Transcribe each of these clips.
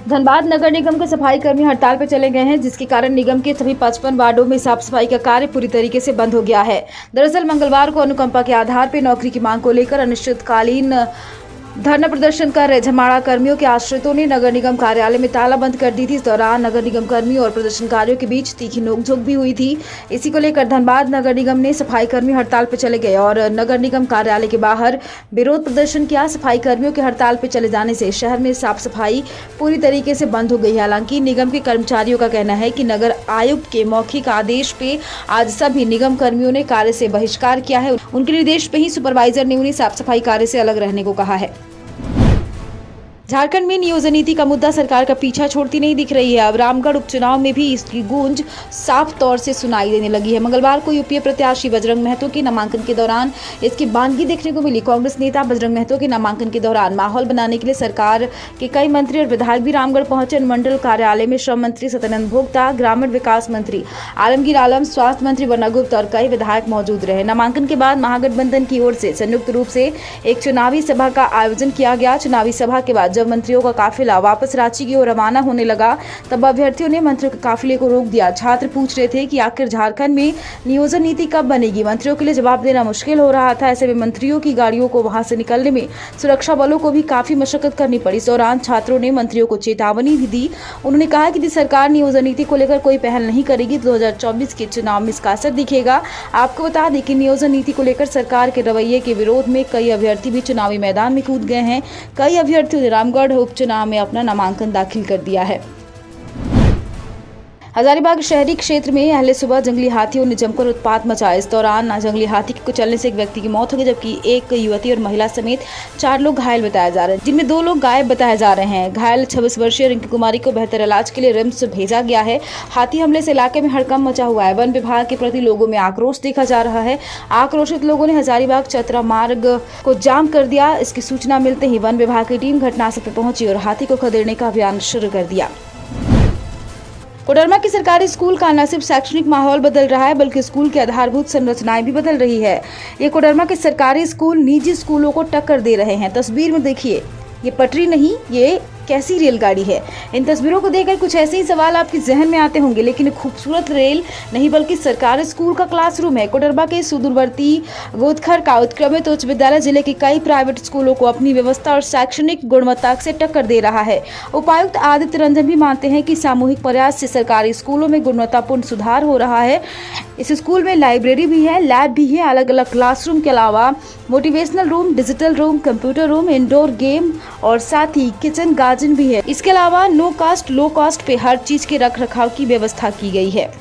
धनबाद नगर निगम के सफाई कर्मी हड़ताल पर चले गए हैं, जिसके कारण निगम के सभी 55 वार्डों में साफ सफाई का कार्य पूरी तरीके से बंद हो गया है। दरअसल मंगलवार को अनुकंपा के आधार पर नौकरी की मांग को लेकर अनिश्चितकालीन धरना प्रदर्शन कर रहे झमाड़ा कर्मियों के आश्रितों ने नगर निगम कार्यालय में ताला बंद कर दी थी। इस दौरान नगर निगम कर्मियों और प्रदर्शनकारियों के बीच तीखी नोकझोंक भी हुई थी। इसी को लेकर धनबाद नगर निगम ने सफाई कर्मी हड़ताल पर चले गए और नगर निगम कार्यालय के बाहर विरोध प्रदर्शन किया। सफाई कर्मियों के हड़ताल पर चले जाने से शहर में साफ सफाई पूरी तरीके से बंद हो गई। हालांकि निगम के कर्मचारियों का कहना है कि नगर आयुक्त के मौखिक आदेश पे आज सभी निगम कर्मियों ने कार्य से बहिष्कार किया है। उनके निर्देश पे ही सुपरवाइजर ने उन्हें साफ सफाई कार्य से अलग रहने को कहा है। झारखंड में नियोजन नीति का मुद्दा सरकार का पीछा छोड़ती नहीं दिख रही है। अब रामगढ़ उपचुनाव में भी इसकी गूंज साफ तौर से सुनाई देने लगी है। मंगलवार को यूपीए प्रत्याशी बजरंग महतो के नामांकन के दौरान इसकी बानगी देखने को मिली। कांग्रेस नेता बजरंग महतो के नामांकन के दौरान माहौल बनाने के लिए सरकार के कई मंत्री और विधायक भी रामगढ़ पहुंचे। मंडल कार्यालय में श्रम मंत्री सत्यानंद भोक्ता, ग्रामीण विकास मंत्री आलमगीर आलम, स्वास्थ्य मंत्री वरुण गुप्ता और कई विधायक मौजूद रहे। नामांकन के बाद महागठबंधन की ओर से संयुक्त रूप से एक चुनावी सभा का आयोजन किया गया। चुनावी सभा के बाद जब मंत्रियों का काफिला वापस रांची की ओर रवाना होने लगा, तब अभ्यर्थियों ने मंत्रियों के काफिले को रोक दिया। छात्र पूछ रहे थे कि आखिर झारखंड में नियोजन नीति कब बनेगी। मंत्रियों के लिए जवाब देना मुश्किल हो रहा था। ऐसे में मंत्रियों की गाड़ियों को वहां से निकलने में सुरक्षा बलों को भी काफी मशक्कत करनी पड़ी। इस दौरान छात्रों ने मंत्रियों को चेतावनी भी दी। उन्होंने कहा कि यदि सरकार नियोजन नीति को लेकर कोई पहल नहीं करेगी तो 2024 के चुनाव में इसका असर दिखेगा। आपको बता दें कि नियोजन नीति को लेकर सरकार के रवैये के विरोध में कई अभ्यर्थी भी चुनावी मैदान में कूद गए हैं। कई अभ्यर्थियों ने रामगढ़ उपचुनाव में अपना नामांकन दाखिल कर दिया है। हजारीबाग शहरी क्षेत्र में अहले सुबह जंगली हाथियों ने जमकर उत्पात मचाया। इस दौरान जंगली हाथी के कुचलने से एक व्यक्ति की मौत हो गई, जबकि एक युवती और महिला समेत 4 लोग घायल बताए जा रहे हैं, जिनमें 2 लोग गायब बताए जा रहे हैं। घायल 26 वर्षीय रिंकी कुमारी को बेहतर इलाज के लिए रिम्स भेजा गया है। हाथी हमले से इलाके में हड़कंप मचा हुआ है। वन विभाग के प्रति लोगों में आक्रोश देखा जा रहा है। आक्रोशित लोगों ने हजारीबाग चतरा मार्ग को जाम कर दिया। इसकी सूचना मिलते ही वन विभाग की टीम घटनास्थल पर पहुंची और हाथी को खदेड़ने का अभियान शुरू कर दिया। कोडरमा के सरकारी स्कूल का न सिर्फ शैक्षणिक माहौल बदल रहा है, बल्कि स्कूल की आधारभूत संरचनाएं भी बदल रही है। ये कोडरमा के सरकारी स्कूल निजी स्कूलों को टक्कर दे रहे हैं। तस्वीर में देखिए, ये पटरी नहीं, ये कैसी रेलगाड़ी है। इन तस्वीरों को देखकर कुछ ऐसे ही सवाल आपके जहन में आते होंगे, लेकिन खूबसूरत रेल नहीं बल्कि सरकारी स्कूल का क्लासरूम है। कोडरमा के सुदूरवर्ती गोदखर का उत्क्रमित उच्च विद्यालय जिले के कई प्राइवेट स्कूलों को अपनी व्यवस्था और शैक्षणिक गुणवत्ता से टक्कर दे रहा है। उपायुक्त आदित्य रंजन भी मानते हैं कि सामूहिक प्रयास से सरकारी स्कूलों में गुणवत्तापूर्ण सुधार हो रहा है। इस स्कूल में लाइब्रेरी भी है, लैब भी है, अलग अलग क्लासरूम के अलावा motivational room, digital room, computer room, indoor game और साथ ही किचन गार्डन भी है। इसके अलावा नो कास्ट लो कास्ट पे हर चीज के रख रखाव की व्यवस्था की गई है।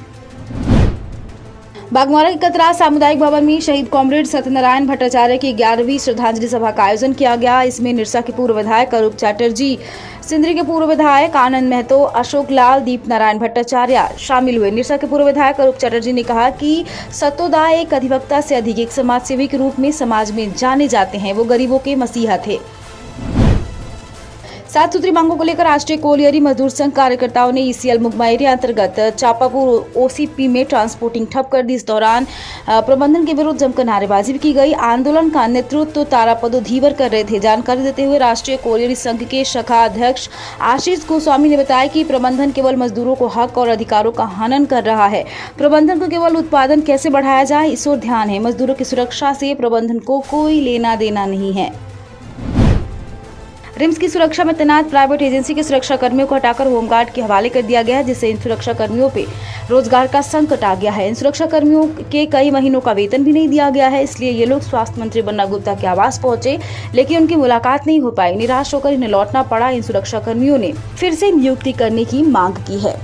बागमारा के कतरा सामुदायिक भवन में शहीद कॉमरेड सत्यनारायण भट्टाचार्य की 11वीं श्रद्धांजलि सभा का आयोजन किया गया। इसमें निरसा के पूर्व विधायक अरूप चैटर्जी, सिंदरी के पूर्व विधायक आनंद महतो, अशोक लाल, दीप नारायण भट्टाचार्य शामिल हुए। निरसा के पूर्व विधायक अरूप चैटर्जी ने कहा कि सत्योदा एक अधिवक्ता से अधिक एक समाजसेवी के रूप में समाज में जाने जाते हैं। वो गरीबों के मसीहा थे। 7 सूत्री मांगों को लेकर राष्ट्रीय कोलियरी मजदूर संघ कार्यकर्ताओं ने ईसीएल मुगमा एरिया अंतर्गत चापापुर ओसीपी में ट्रांसपोर्टिंग ठप कर दी। इस दौरान प्रबंधन के विरुद्ध जमकर नारेबाजी भी की गई। आंदोलन का नेतृत्व तारापदो धीवर कर रहे थे। जानकारी देते हुए राष्ट्रीय कोलियरी संघ के शाखा अध्यक्ष आशीष गोस्वामी ने बताया कि प्रबंधन केवल मजदूरों को हक और अधिकारों का हनन कर रहा है। प्रबंधन को केवल उत्पादन कैसे बढ़ाया जाए, इस ओर ध्यान है। मजदूरों की सुरक्षा से प्रबंधन को कोई लेना देना नहीं है। रिम्स की सुरक्षा में तैनात प्राइवेट एजेंसी के सुरक्षा कर्मियों को हटाकर होमगार्ड के हवाले कर दिया गया है, जिससे इन सुरक्षा कर्मियों पे रोजगार का संकट आ गया है। इन सुरक्षा कर्मियों के कई महीनों का वेतन भी नहीं दिया गया है, इसलिए ये लोग स्वास्थ्य मंत्री वरुण गुप्ता के आवास पहुंचे, लेकिन उनकी मुलाकात नहीं हो पाई। निराश होकर इन्हें लौटना पड़ा। इन सुरक्षा कर्मियों ने फिर से नियुक्ति करने की मांग की है।